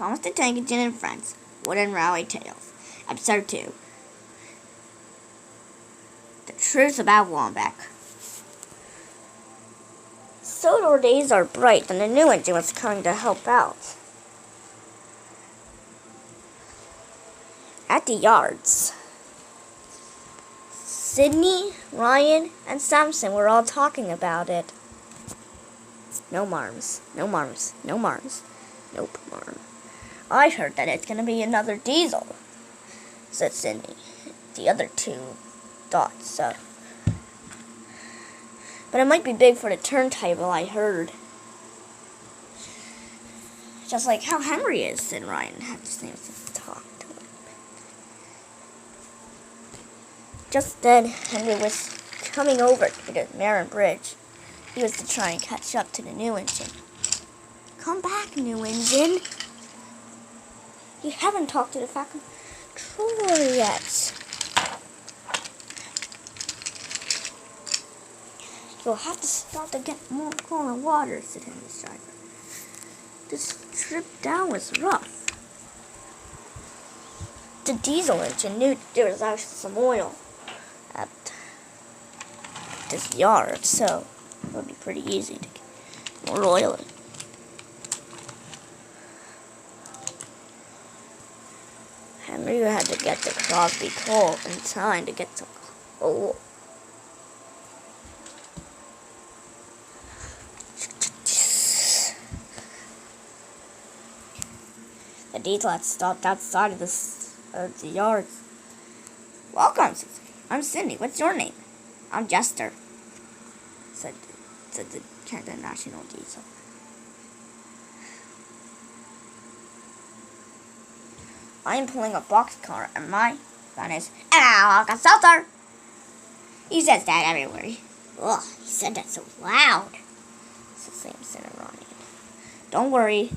Thomas the Tank Engine and Friends, Wooden Railway Tales, Episode 2. The Truth About Wambek. Solar days are bright, and the new engine was coming to help out. At the yards, Sydney, Ryan, and Samson were all talking about it. No marms, no marms, no marms. Nope, marm. I heard that it's gonna be another diesel, said Sydney. The other two thought so. But it might be big for the turntable, I heard. Just like how Henry is, said Ryan. Had to talk to him. Just then, Henry was coming over to the Marin Bridge. He was to try and catch up to the new engine. Come back, new engine. You haven't talked to the factory controller yet. You'll have to stop to get more cold water, said Henry's driver. This trip down was rough. The diesel engine knew there was actually some oil at this yard, so it would be pretty easy to get more oil in. Henry had to get to Crosby Coal in time to get some coal. The diesel had stopped outside of the yard. Welcome, I'm Cindy. What's your name? I'm Jester, said the Canada National Diesel. I am pulling a boxcar, and my gun is Alka-Seltzer. He says that everywhere. Ugh, he said that so loud, said Samson and Ryan. Don't worry.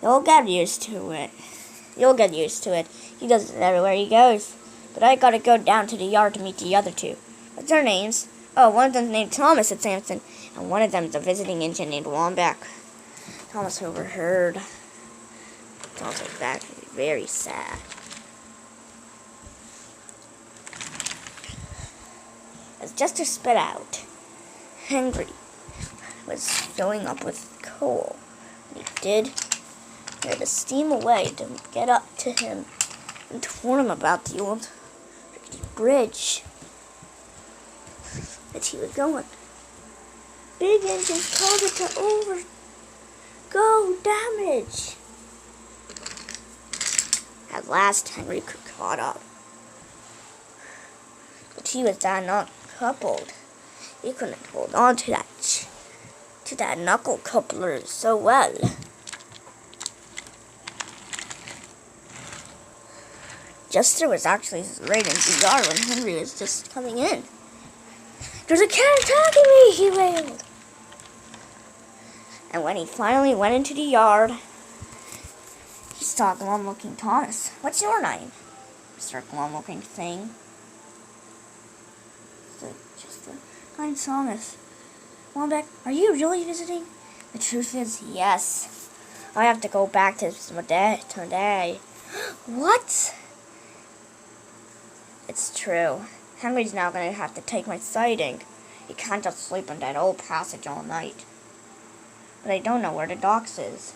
You'll get used to it. He does it everywhere he goes. But I gotta go down to the yard to meet the other two. What's their names? Oh, one of them's named Thomas, said Samson, and one of them's a visiting engine named Wambek. Thomas overheard. Thomas was back, very sad. As Jester spit out, Henry was filling up with coal. He had to steam away to get up to him and told him about the old bridge that he was going. Big engines called it to overgo damage. At last, Henry caught up. But he was not coupled. He couldn't hold on to that knuckle coupler so well. Jester was actually right in the yard when Henry was just coming in. There's a cat attacking me, he wailed. And when he finally went into the yard, he saw glum-looking Thomas. What's your name, Mr. Glum-looking thing? I'm Thomas. Wambek, are you really visiting? The truth is, yes. I have to go back to today. What? It's true. Henry's now going to have to take my siding. He can't just sleep in that old passage all night. But I don't know where the docks is.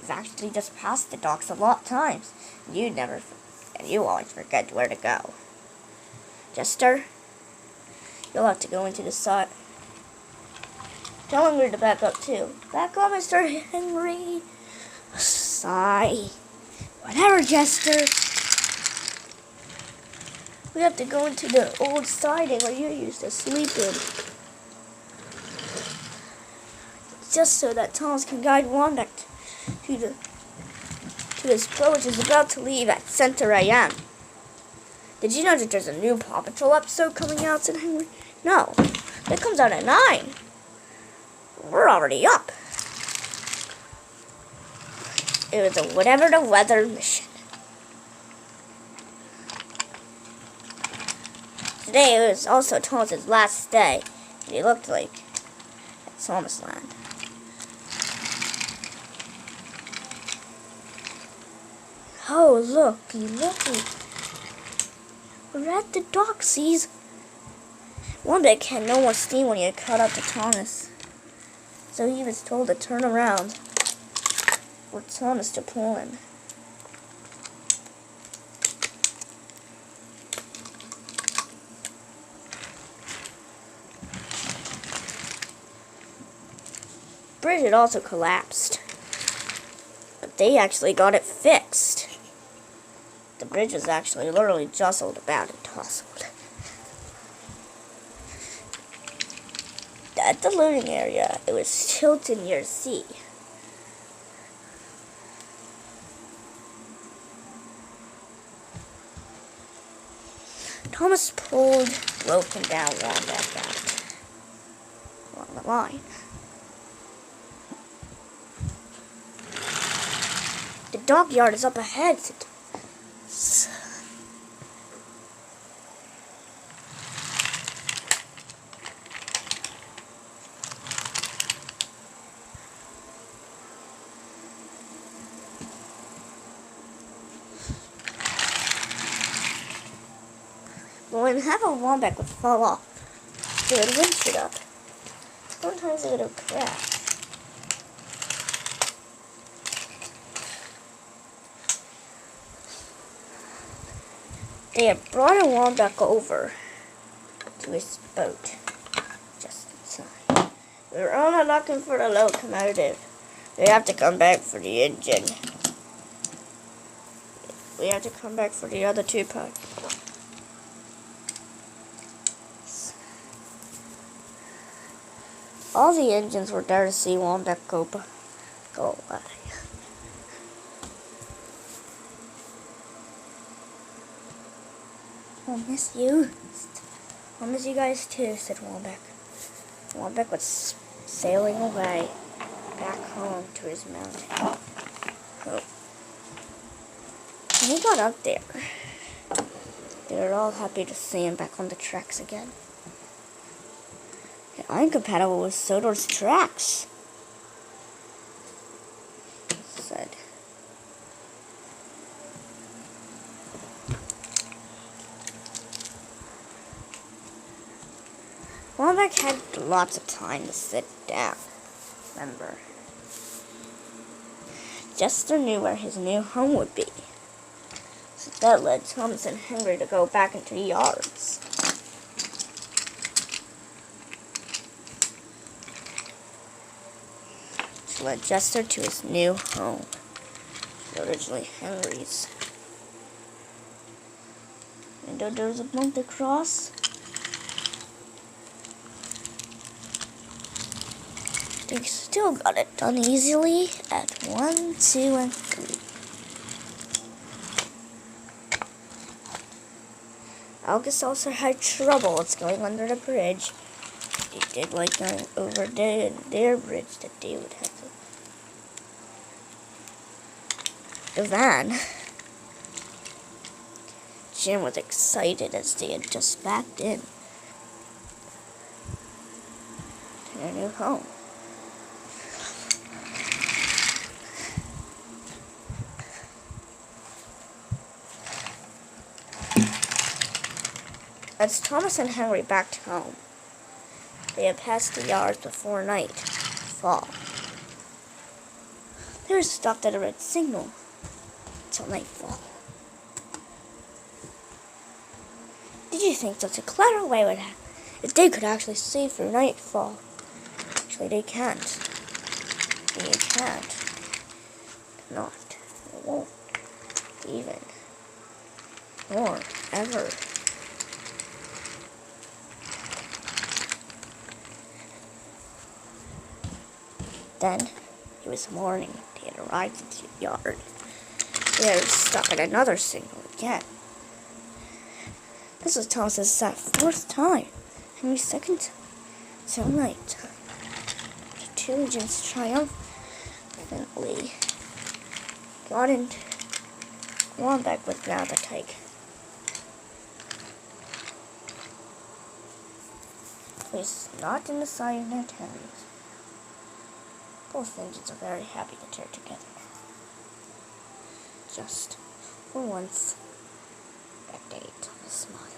You've actually just passed the docks a lot of times. You always forget where to go. Jester, you'll have to go into the side. Tell him where to back up too. Back up, Mr. Henry. Sigh. Whatever, Jester. We have to go into the old siding where you used to sleep in. Just so that Thomas can guide Wambek to his boat, which is about to leave at Center AM. Did you know that there's a new Paw Patrol episode coming out, said Henry? No, it comes out at 9. We're already up. It was a whatever the weather mission. Today was also Thomas's last day, and he looked like at Thomas Land. Oh, looky. We're at the docksies. Wambek had no more steam when he had caught up to Thomas, so he was told to turn around for Thomas to pull him. The bridge had also collapsed, but they actually got it fixed. The bridge was actually literally jostled about and tousled. At the loading area, it was tilted near the sea. Thomas pulled broken down Wambek out along the line. The dockyard is up ahead. But when half of Wambek would fall off, they would winch it up. Sometimes it would crash. They had brought a Wambek over to his boat just in time. We were only looking for the locomotive. We have to come back for the engine. We have to come back for the other two parts. All the engines were there to see Wambek go away. I'll miss you. I'll miss you guys too, said Wambek. Wambek was sailing away back home to his mountain. Oh. When he got up there, they were all happy to see him back on the tracks again. Incompatible with Sodor's tracks, said. Wambek had lots of time to sit down, remember. Jester knew where his new home would be, so that led Thomas and Henry to go back into the yards. Led Jester to his new home, originally Henry's. And there was a bump across. They still got it done easily at 1, 2, and 3. August also had trouble going under the bridge. They did like going over their bridge that they would have to. The van. Jim was excited as they had just backed in to their new home. As Thomas and Henry backed home, they had passed the yards before nightfall. They were stopped at a red signal until nightfall. Did you think such a clever way would happen? If they could actually see through nightfall. Actually, they can't. They can't. Not. They won't. Even. Nor. Ever. Then, it was morning. They had arrived at the yard. They were stuck at another signal again. This was Thomas's fourth time, Henry's second time, till night time. The two agents triumphantly got into Wambek with now the take. Placed not in the side of their towns. Both engines are very happy to tear together. Just for once. That date was mine.